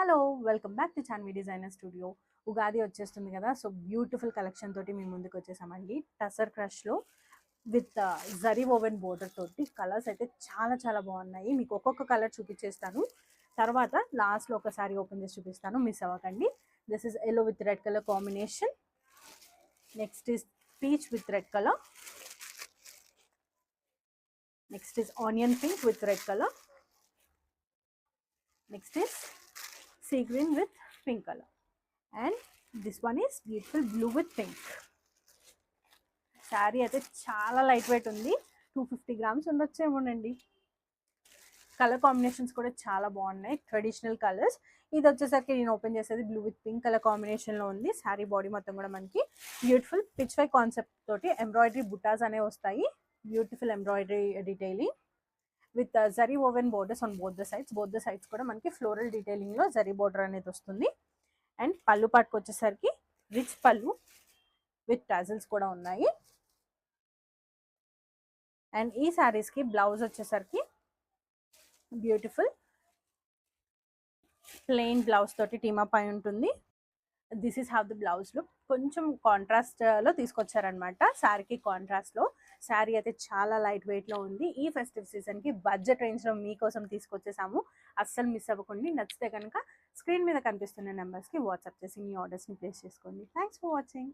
Hello welcome back to Chanvi designer studio. Ugadi వచ్చేస్తుంది కదా, so beautiful collection తోటి మీ ముందుకు వచ్చేసామండి. టసర్ క్రష్లో విత్ జరీ ఓవెన్ బోర్డర్ తోటి కలర్స్ అయితే చాలా చాలా బాగున్నాయి. మీకు ఒక్కొక్క కలర్ చూపించేస్తాను, తర్వాత లాస్ట్లో ఒకసారి ఓపెన్ చేసి చూపిస్తాను, మిస్ అవ్వకండి. This is yellow with red colour combination. Next is peach with red colour. Next is onion pink with red colour. Next is sea green with pink color, and this one is beautiful blue with pink. Sari అయితే చాలా light weight ఉంది, 250 grams ఉండొచ్చేమోనండి. Colour combinations కూడా చాలా బాగున్నాయి, traditional colours. ఇది వచ్చేసరికి నేను open చేసేది బ్లూ విత్ పింక్ కలర్ కాంబినేషన్లో ఉంది. శారీ బాడీ మొత్తం కూడా మనకి బ్యూటిఫుల్ పిచ్ వై కాన్సెప్ట్ తోటి ఎంబ్రాయిడరీ బుటాస్ అనేవి వస్తాయి. Beautiful embroidery detailing with zari woven borders on both the sides కూడా మనకి ఫ్లోరల్ డీటెయిలింగ్లో జరీ బోర్డర్ అనేది వస్తుంది. అండ్ పళ్ళు పాటుకు వచ్చేసరికి రిచ్ పళ్ళు విత్ టాజిల్స్ కూడా ఉన్నాయి. అండ్ ఈ శారీస్కి బ్లౌజ్ వచ్చేసరికి బ్యూటిఫుల్ ప్లెయిన్ బ్లౌజ్ తోటి టీమప్ అయి ఉంటుంది. This is how the blouse look. కొంచెం కాంట్రాస్ట్లో తీసుకొచ్చారనమాట శారీకి కాంట్రాస్ట్లో. శారీ అయితే చాలా లైట్ వెయిట్లో ఉంది. ఈ ఫెస్టివ్ సీజన్కి బడ్జెట్ రేంజ్లో మీకోసం తీసుకొచ్చేసాము. అస్సలు మిస్ అవ్వకండి. నచ్చితే కనుక స్క్రీన్ మీద కనిపిస్తున్న నెంబర్స్కి వాట్సాప్ చేసి మీ ఆర్డర్స్ని ప్లేస్ చేసుకోండి. Thanks for watching.